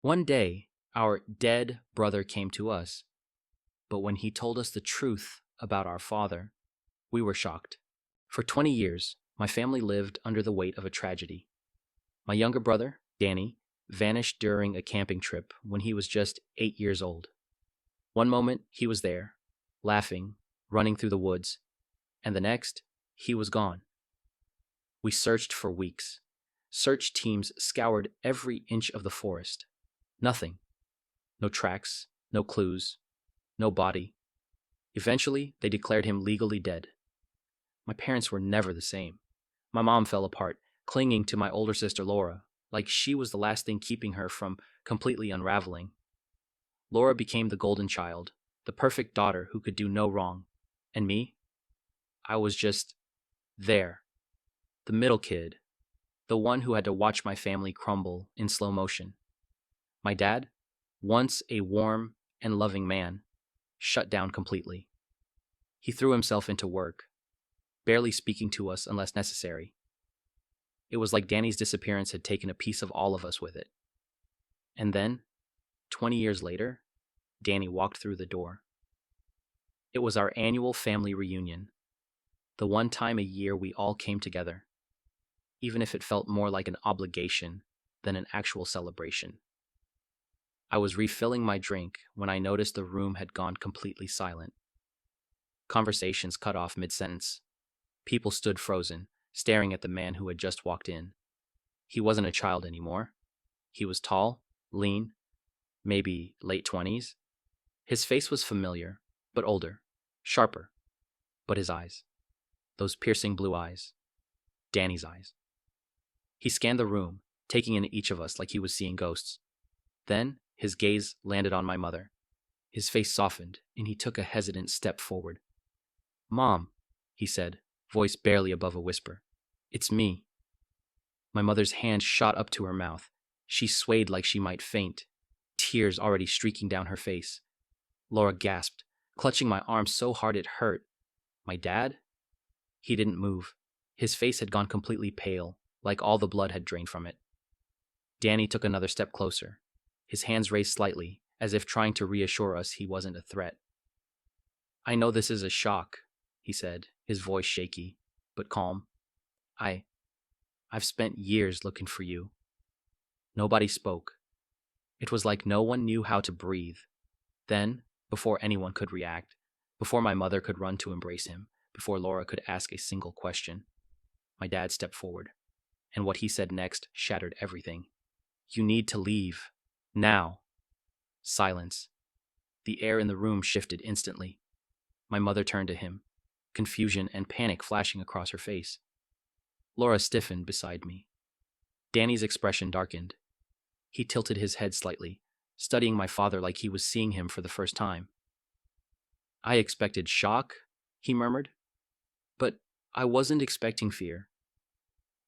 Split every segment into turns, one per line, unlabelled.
One day, our dead brother came to us, but when he told us the truth about our father, we were shocked. For 20 years, my family lived under the weight of a tragedy. My younger brother, Danny, vanished during a camping trip when he was just 8 years old. One moment, he was there, laughing, running through the woods, and the next, he was gone. We searched for weeks. Search teams scoured every inch of the forest. Nothing. No tracks, no clues, no body. Eventually, they declared him legally dead. My parents were never the same. My mom fell apart, clinging to my older sister Laura, like she was the last thing keeping her from completely unraveling. Laura became the golden child, the perfect daughter who could do no wrong. And me? I was just there. The middle kid. The one who had to watch my family crumble in slow motion. My dad, once a warm and loving man, shut down completely. He threw himself into work, barely speaking to us unless necessary. It was like Danny's disappearance had taken a piece of all of us with it. And then, 20 years later, Danny walked through the door. It was our annual family reunion, the one time a year we all came together, even if it felt more like an obligation than an actual celebration. I was refilling my drink when I noticed the room had gone completely silent. Conversations cut off mid-sentence. People stood frozen, staring at the man who had just walked in. He wasn't a child anymore. He was tall, lean, maybe late 20s. His face was familiar, but older, sharper. But his eyes, those piercing blue eyes, Danny's eyes. He scanned the room, taking in each of us like he was seeing ghosts. Then, his gaze landed on my mother. His face softened, and he took a hesitant step forward. "Mom," he said, voice barely above a whisper. "It's me." My mother's hand shot up to her mouth. She swayed like she might faint, tears already streaking down her face. Laura gasped, clutching my arm so hard it hurt. My dad? He didn't move. His face had gone completely pale, like all the blood had drained from it. Danny took another step closer, his hands raised slightly, as if trying to reassure us he wasn't a threat. "I know this is a shock," he said, his voice shaky, but calm. I've spent years looking for you." Nobody spoke. It was like no one knew how to breathe. Then, before anyone could react, before my mother could run to embrace him, before Laura could ask a single question, my dad stepped forward, and what he said next shattered everything. "You need to leave. Now." Silence. The air in the room shifted instantly. My mother turned to him, confusion and panic flashing across her face. Laura stiffened beside me. Danny's expression darkened. He tilted his head slightly, studying my father like he was seeing him for the first time. "I expected shock," he murmured, "but I wasn't expecting fear."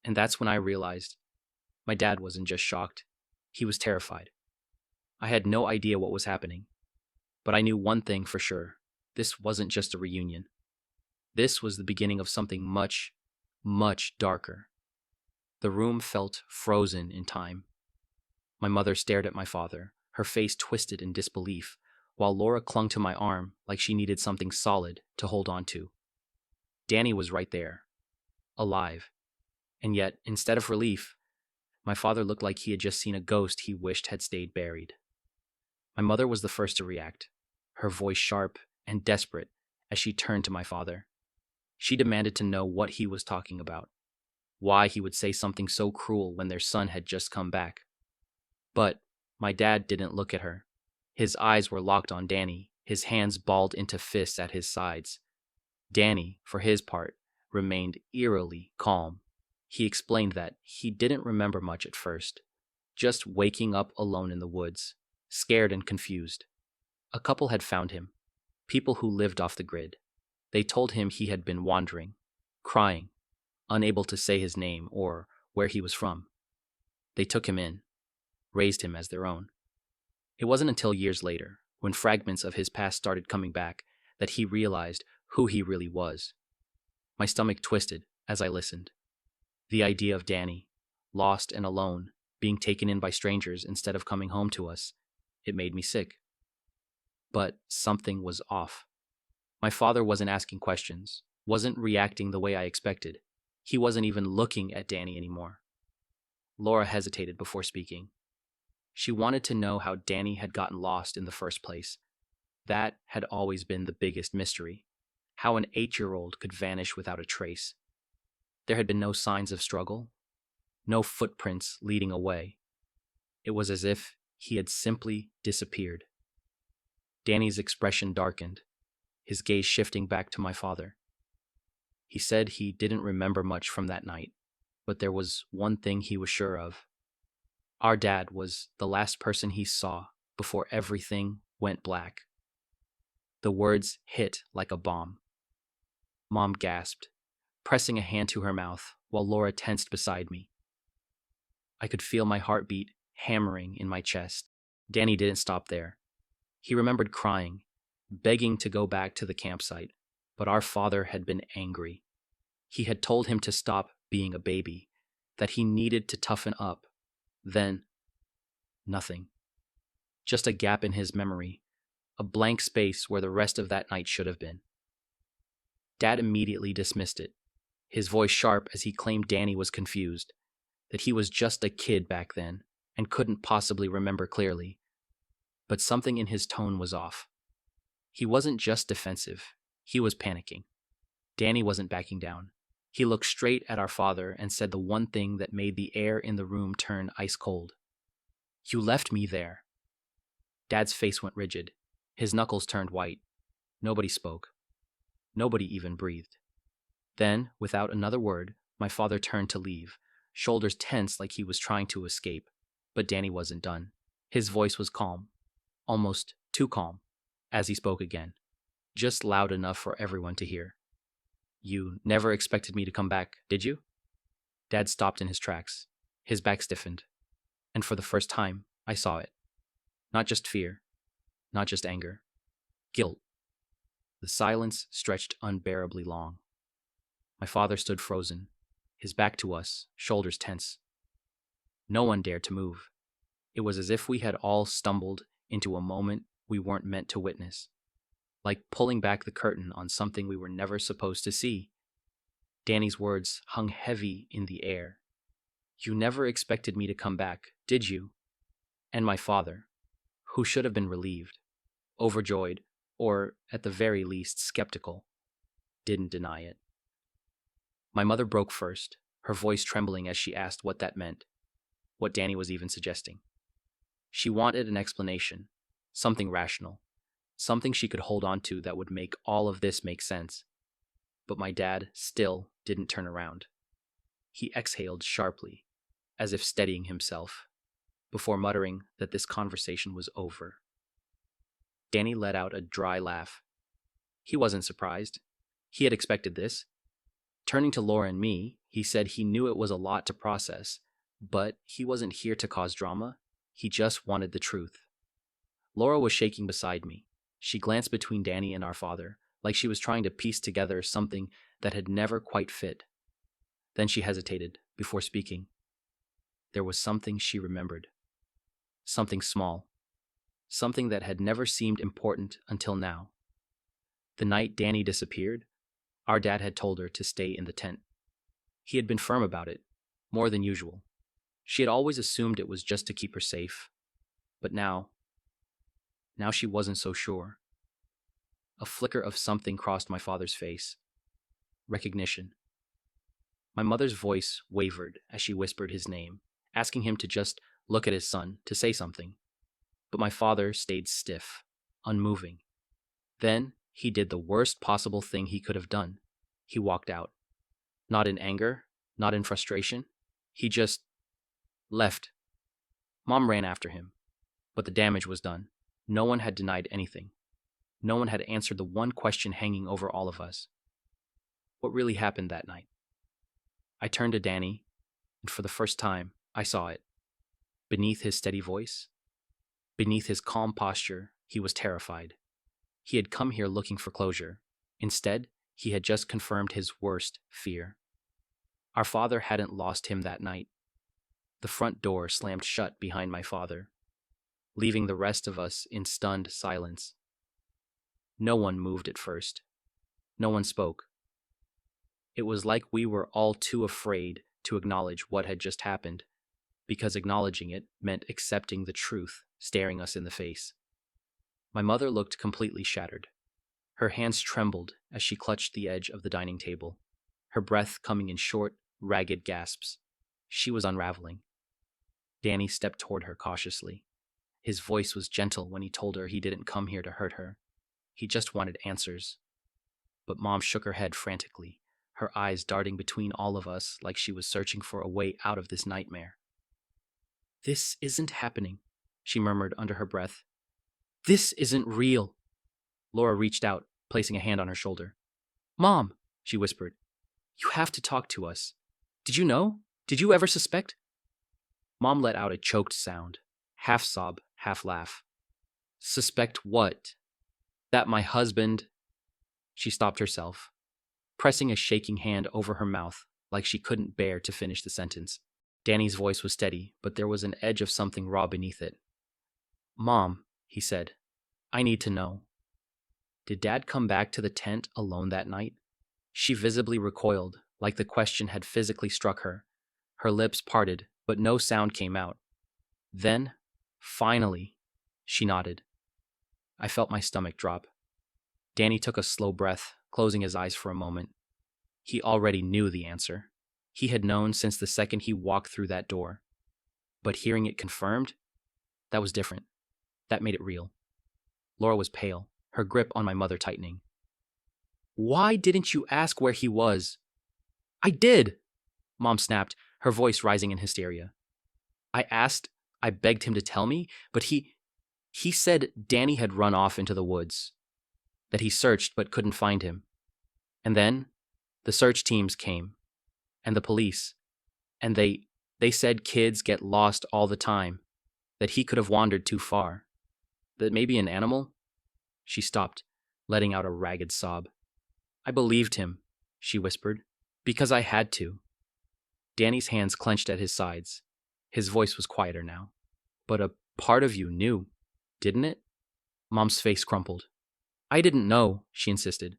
And that's when I realized my dad wasn't just shocked, he was terrified. I had no idea what was happening, but I knew one thing for sure. This wasn't just a reunion. This was the beginning of something much, much darker. The room felt frozen in time. My mother stared at my father, her face twisted in disbelief, while Laura clung to my arm like she needed something solid to hold on to. Danny was right there, alive. And yet, instead of relief, my father looked like he had just seen a ghost he wished had stayed buried. My mother was the first to react, her voice sharp and desperate as she turned to my father. She demanded to know what he was talking about, why he would say something so cruel when their son had just come back. But my dad didn't look at her. His eyes were locked on Danny, his hands balled into fists at his sides. Danny, for his part, remained eerily calm. He explained that he didn't remember much at first, just waking up alone in the woods, scared and confused. A couple had found him, people who lived off the grid. They told him he had been wandering, crying, unable to say his name or where he was from. They took him in, raised him as their own. It wasn't until years later, when fragments of his past started coming back, that he realized who he really was. My stomach twisted as I listened. The idea of Danny, lost and alone, being taken in by strangers instead of coming home to us. It made me sick. But something was off. My father wasn't asking questions, wasn't reacting the way I expected. He wasn't even looking at Danny anymore. Laura hesitated before speaking. She wanted to know how Danny had gotten lost in the first place. That had always been the biggest mystery. How an 8-year-old could vanish without a trace. There had been no signs of struggle, no footprints leading away. It was as if he had simply disappeared. Danny's expression darkened, his gaze shifting back to my father. He said he didn't remember much from that night, but there was one thing he was sure of. Our dad was the last person he saw before everything went black. The words hit like a bomb. Mom gasped, pressing a hand to her mouth while Laura tensed beside me. I could feel my heartbeat hammering in my chest. Danny didn't stop there. He remembered crying, begging to go back to the campsite, but our father had been angry. He had told him to stop being a baby, that he needed to toughen up. Then, nothing. Just a gap in his memory, a blank space where the rest of that night should have been. Dad immediately dismissed it, his voice sharp as he claimed Danny was confused, that he was just a kid back then and couldn't possibly remember clearly. But something in his tone was off. He wasn't just defensive, he was panicking. Danny wasn't backing down. He looked straight at our father and said the one thing that made the air in the room turn ice cold. "You left me there." Dad's face went rigid. His knuckles turned white. Nobody spoke. Nobody even breathed. Then, without another word, my father turned to leave, shoulders tense like he was trying to escape. But Danny wasn't done. His voice was calm, almost too calm, as he spoke again, just loud enough for everyone to hear. "You never expected me to come back, did you?" Dad stopped in his tracks. His back stiffened. And for the first time, I saw it. Not just fear, not just anger. Guilt. The silence stretched unbearably long. My father stood frozen, his back to us, shoulders tense. No one dared to move. It was as if we had all stumbled into a moment we weren't meant to witness. Like pulling back the curtain on something we were never supposed to see. Danny's words hung heavy in the air. "You never expected me to come back, did you?" And my father, who should have been relieved, overjoyed, or at the very least skeptical, didn't deny it. My mother broke first, her voice trembling as she asked what that meant, what Danny was even suggesting. She wanted an explanation, something rational, something she could hold on to that would make all of this make sense. But my dad still didn't turn around. He exhaled sharply, as if steadying himself, before muttering that this conversation was over. Danny let out a dry laugh. He wasn't surprised. He had expected this. Turning to Laura and me, he said he knew it was a lot to process, but he wasn't here to cause drama. He just wanted the truth. Laura was shaking beside me. She glanced between Danny and our father, like she was trying to piece together something that had never quite fit. Then she hesitated before speaking. There was something she remembered. Something small. Something that had never seemed important until now. The night Danny disappeared, our dad had told her to stay in the tent. He had been firm about it, more than usual. She had always assumed it was just to keep her safe. But now she wasn't so sure. A flicker of something crossed my father's face. Recognition. My mother's voice wavered as she whispered his name, asking him to just look at his son, to say something. But my father stayed stiff, unmoving. Then he did the worst possible thing he could have done. He walked out. Not in anger, not in frustration. He just left. Mom ran after him, but the damage was done. No one had denied anything. No one had answered the one question hanging over all of us. What really happened that night? I turned to Danny, and for the first time, I saw it. Beneath his steady voice, beneath his calm posture, he was terrified. He had come here looking for closure. Instead, he had just confirmed his worst fear. Our father hadn't lost him that night. The front door slammed shut behind my father, leaving the rest of us in stunned silence. No one moved at first. No one spoke. It was like we were all too afraid to acknowledge what had just happened, because acknowledging it meant accepting the truth staring us in the face. My mother looked completely shattered. Her hands trembled as she clutched the edge of the dining table, her breath coming in short, ragged gasps. She was unraveling. Danny stepped toward her cautiously. His voice was gentle when he told her he didn't come here to hurt her. He just wanted answers. But Mom shook her head frantically, her eyes darting between all of us like she was searching for a way out of this nightmare. "This isn't happening," she murmured under her breath. "This isn't real." Laura reached out, placing a hand on her shoulder. "Mom," she whispered, "you have to talk to us. Did you know? Did you ever suspect?" Mom let out a choked sound, half sob, half laugh. "Suspect what? That my husband—" She stopped herself, pressing a shaking hand over her mouth like she couldn't bear to finish the sentence. Danny's voice was steady, but there was an edge of something raw beneath it. "Mom," he said, "I need to know. Did Dad come back to the tent alone that night?" She visibly recoiled, like the question had physically struck her. Her lips parted, but no sound came out. Then, finally, she nodded. I felt my stomach drop. Danny took a slow breath, closing his eyes for a moment. He already knew the answer. He had known since the second he walked through that door. But hearing it confirmed, that was different. That made it real. Laura was pale, her grip on my mother tightening. "Why didn't you ask where he was?" "I did!" Mom snapped, her voice rising in hysteria. "I asked, I begged him to tell me, but he said Danny had run off into the woods, that he searched but couldn't find him. And then the search teams came, and the police, and they said kids get lost all the time, that he could have wandered too far, that maybe an animal." She stopped, letting out a ragged sob. "I believed him," she whispered, "because I had to." Danny's hands clenched at his sides. His voice was quieter now. "But a part of you knew, didn't it?" Mom's face crumpled. "I didn't know," she insisted.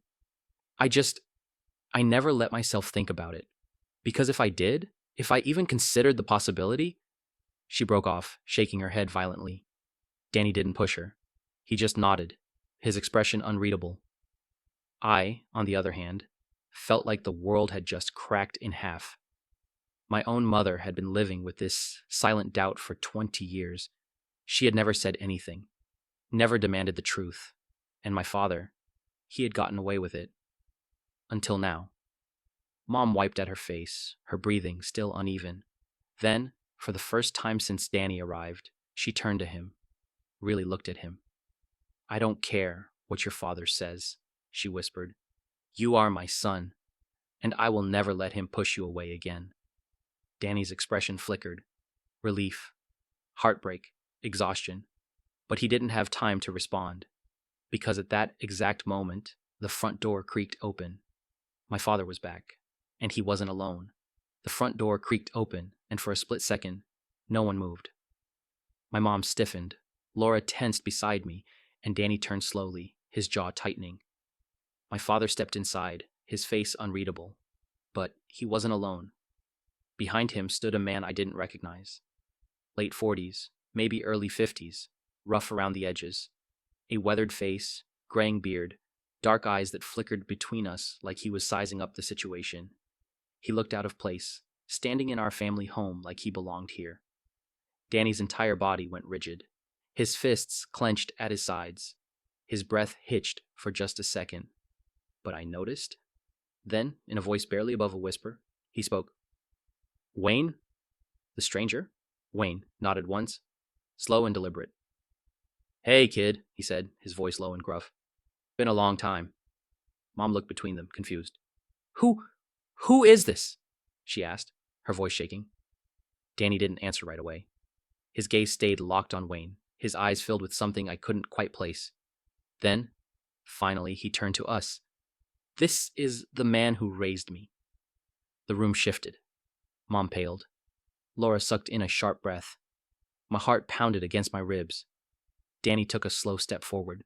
I never let myself think about it. Because if I did, if I even considered the possibility—" She broke off, shaking her head violently. Danny didn't push her. He just nodded, his expression unreadable. I, on the other hand, felt like the world had just cracked in half. My own mother had been living with this silent doubt for 20 years. She had never said anything, never demanded the truth. And my father, he had gotten away with it. Until now. Mom wiped at her face, her breathing still uneven. Then, for the first time since Danny arrived, she turned to him, really looked at him. "I don't care what your father says," she whispered. "You are my son, and I will never let him push you away again." Danny's expression flickered. Relief, heartbreak, exhaustion. But he didn't have time to respond, because at that exact moment, the front door creaked open. My father was back, and he wasn't alone. The front door creaked open, and for a split second, no one moved. My mom stiffened, Laura tensed beside me, and Danny turned slowly, his jaw tightening. My father stepped inside, his face unreadable. But he wasn't alone. Behind him stood a man I didn't recognize. Late 40s, maybe early 50s, rough around the edges. A weathered face, graying beard, dark eyes that flickered between us like he was sizing up the situation. He looked out of place, standing in our family home like he belonged here. Danny's entire body went rigid. His fists clenched at his sides. His breath hitched for just a second. But I noticed. Then, in a voice barely above a whisper, he spoke. "Wayne?" The stranger, Wayne, nodded once, slow and deliberate. "Hey, kid," he said, his voice low and gruff. "Been a long time." Mom looked between them, confused. Who is this?" she asked, her voice shaking. Danny didn't answer right away. His gaze stayed locked on Wayne, his eyes filled with something I couldn't quite place. Then, finally, he turned to us. "This is the man who raised me." The room shifted. Mom paled. Laura sucked in a sharp breath. My heart pounded against my ribs. Danny took a slow step forward.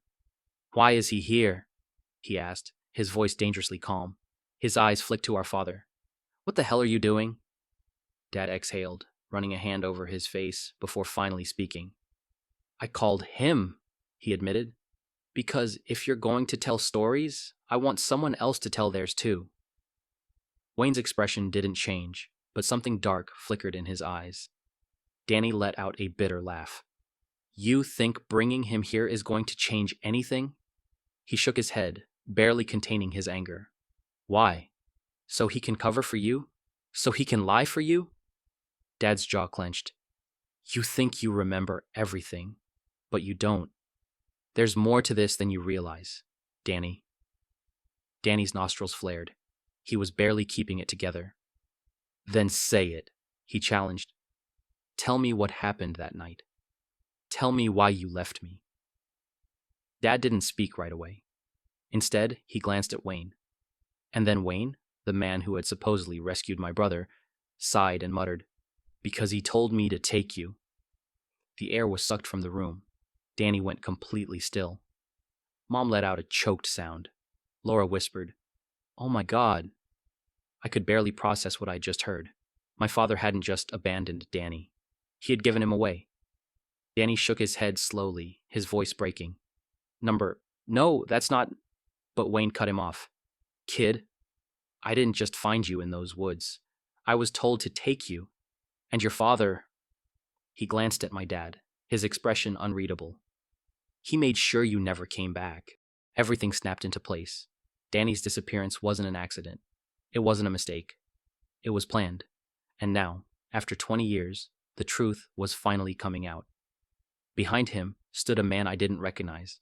Why is he here? He asked, his voice dangerously calm. His eyes flicked to our father. What the hell are you doing? Dad exhaled, running a hand over his face before finally speaking. I called him, he admitted, because if you're going to tell stories, I want someone else to tell theirs too. Wayne's expression didn't change, but something dark flickered in his eyes. Danny let out a bitter laugh. You think bringing him here is going to change anything? He shook his head, barely containing his anger. Why? So he can cover for you? So he can lie for you? Dad's jaw clenched. You think you remember everything, but you don't. There's more to this than you realize, Danny. Danny's nostrils flared. He was barely keeping it together. Then say it, he challenged. Tell me what happened that night. Tell me why you left me. Dad didn't speak right away. Instead, he glanced at Wayne. And then Wayne, the man who had supposedly rescued my brother, sighed and muttered, Because he told me to take you. The air was sucked from the room. Danny went completely still. Mom let out a choked sound. Laura whispered, Oh my God. I could barely process what I had just heard. My father hadn't just abandoned Danny. He had given him away. Danny shook his head slowly, his voice breaking. No, that's not... But Wayne cut him off. Kid, I didn't just find you in those woods. I was told to take you. And your father... He glanced at my dad, his expression unreadable. He made sure you never came back. Everything snapped into place. Danny's disappearance wasn't an accident. It wasn't a mistake. It was planned. And now, after 20 years, the truth was finally coming out. Behind him stood a man I didn't recognize.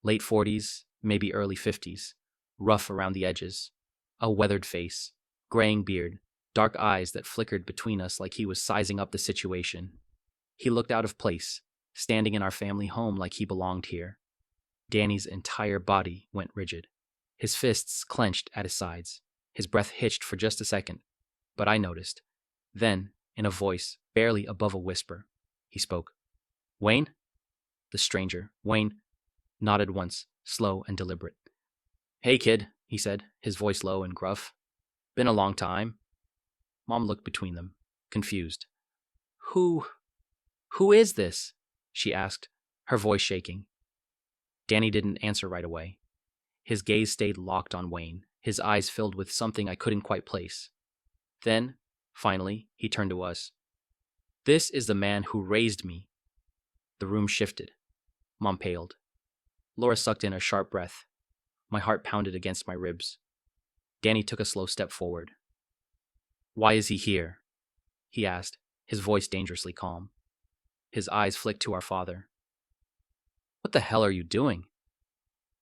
Late 40s, maybe early 50s, rough around the edges, a weathered face, graying beard, dark eyes that flickered between us like he was sizing up the situation. He looked out of place, standing in our family home like he belonged here. Danny's entire body went rigid. His fists clenched at his sides. His breath hitched for just a second, but I noticed. Then, in a voice barely above a whisper, he spoke. Wayne? The stranger, Wayne, nodded once, slow and deliberate. Hey, kid, he said, his voice low and gruff. Been a long time. Mom looked between them, confused. Who is this? She asked, her voice shaking. Danny didn't answer right away. His gaze stayed locked on Wayne, his eyes filled with something I couldn't quite place. Then, finally, he turned to us. This is the man who raised me. The room shifted. Mom paled. Laura sucked in a sharp breath. My heart pounded against my ribs. Danny took a slow step forward. Why is he here? He asked, his voice dangerously calm. His eyes flicked to our father. What the hell are you doing?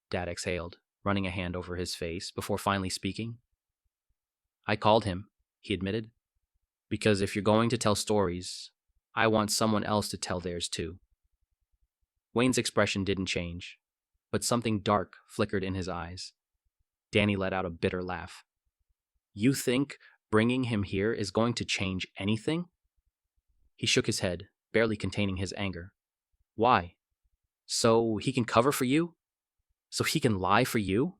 Dad exhaled, running a hand over his face before finally speaking. I called him, he admitted, because if you're going to tell stories, I want someone else to tell theirs too. Wayne's expression didn't change, but something dark flickered in his eyes. Danny let out a bitter laugh. You think bringing him here is going to change anything? He shook his head, barely containing his anger. Why? So he can cover for you? So he can lie for you?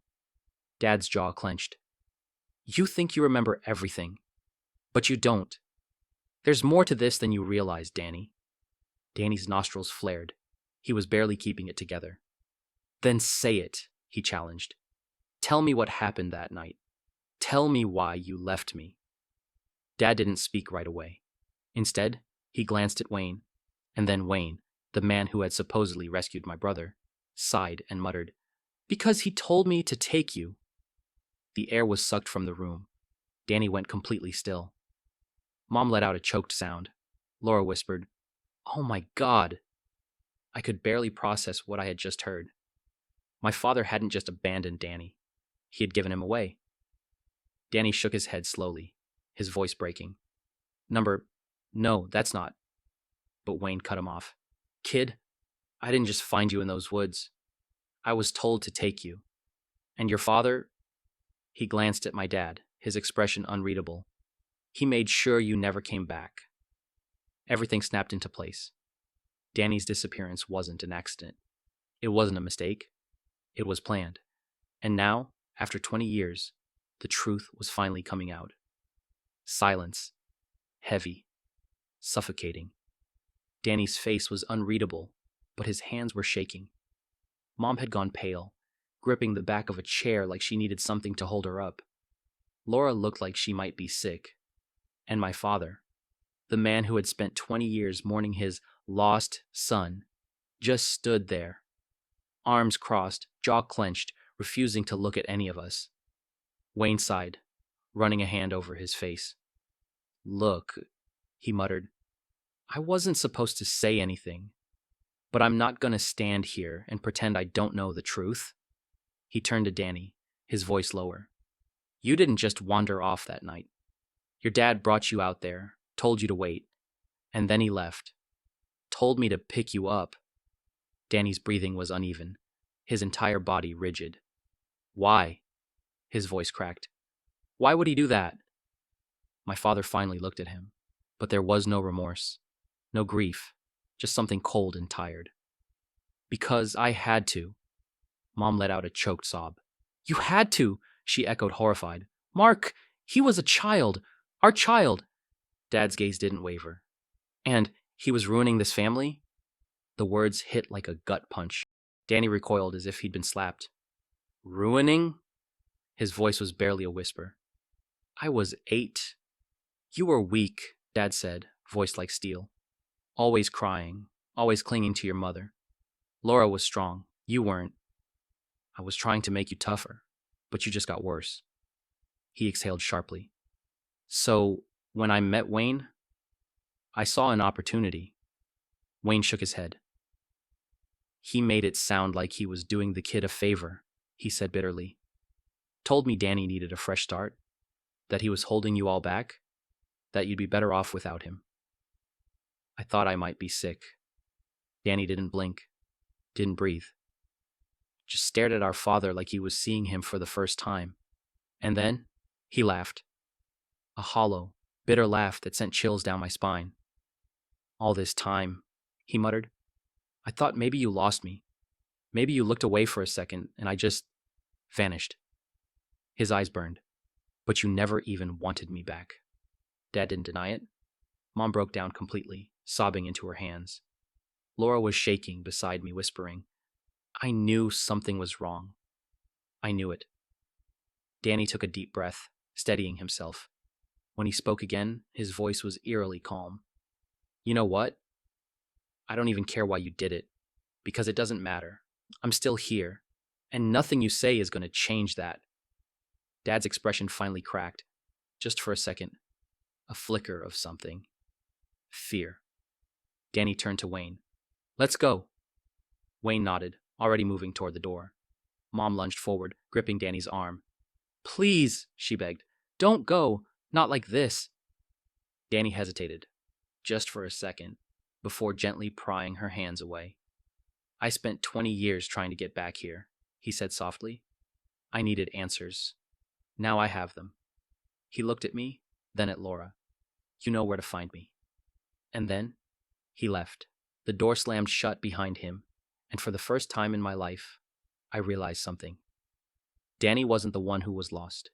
Dad's jaw clenched. You think you remember everything, but you don't. There's more to this than you realize, Danny. Danny's nostrils flared. He was barely keeping it together. Then say it, he challenged. Tell me what happened that night. Tell me why you left me. Dad didn't speak right away. Instead, he glanced at Wayne, and then Wayne, the man who had supposedly rescued my brother, sighed and muttered, Because he told me to take you. The air was sucked from the room. Danny went completely still. Mom let out a choked sound. Laura whispered, Oh my God. I could barely process what I had just heard. My father hadn't just abandoned Danny. He had given him away. Danny shook his head slowly, his voice breaking. No, that's not. But Wayne cut him off. Kid, I didn't just find you in those woods. I was told to take you. And your father... He glanced at my dad, his expression unreadable. He made sure you never came back. Everything snapped into place. Danny's disappearance wasn't an accident. It wasn't a mistake. It was planned. And now, after 20 years, the truth was finally coming out. Silence. Heavy. Suffocating. Danny's face was unreadable, but his hands were shaking. Mom had gone pale, gripping the back of a chair like she needed something to hold her up. Laura looked like she might be sick. And my father, the man who had spent 20 years mourning his lost son, just stood there, arms crossed, jaw clenched, refusing to look at any of us. Wayne sighed, running a hand over his face. "Look," he muttered, "I wasn't supposed to say anything, but I'm not going to stand here and pretend I don't know the truth." He turned to Danny, his voice lower. "You didn't just wander off that night. Your dad brought you out there, told you to wait, and then he left. Told me to pick you up." Danny's breathing was uneven, his entire body rigid. "Why?" His voice cracked. "Why would he do that?" My father finally looked at him, but there was no remorse, no grief, just something cold and tired. "Because I had to." Mom let out a choked sob. "You had to," she echoed, horrified. "Mark, he was a child. Our child." Dad's gaze didn't waver. "And he was ruining this family?" The words hit like a gut punch. Danny recoiled as if he'd been slapped. "Ruining?" His voice was barely a whisper. "I was 8. You were weak," Dad said, voice like steel. "Always crying, always clinging to your mother. Laura was strong. You weren't. I was trying to make you tougher, but you just got worse." He exhaled sharply. "So, when I met Wayne, I saw an opportunity." Wayne shook his head. "He made it sound like he was doing the kid a favor," he said bitterly. "Told me Danny needed a fresh start, that he was holding you all back, that you'd be better off without him." I thought I might be sick. Danny didn't blink, didn't breathe. Just stared at our father like he was seeing him for the first time. And then he laughed. A hollow, bitter laugh that sent chills down my spine. "All this time," he muttered, "I thought maybe you lost me. Maybe you looked away for a second and I just vanished." His eyes burned. "But you never even wanted me back." Dad didn't deny it. Mom broke down completely, sobbing into her hands. Laura was shaking beside me, whispering, "I knew something was wrong. I knew it." Danny took a deep breath, steadying himself. When he spoke again, his voice was eerily calm. "You know what? I don't even care why you did it, because it doesn't matter. I'm still here, and nothing you say is going to change that." Dad's expression finally cracked, just for a second. A flicker of something. Fear. Danny turned to Wayne. "Let's go." Wayne nodded, already moving toward the door. Mom lunged forward, gripping Danny's arm. "Please," she begged, "don't go. Not like this." Danny hesitated, just for a second, before gently prying her hands away. "I spent 20 years trying to get back here," he said softly. "I needed answers. Now I have them." He looked at me, then at Laura. "You know where to find me." And then he left. The door slammed shut behind him, and for the first time in my life, I realized something. Danny wasn't the one who was lost.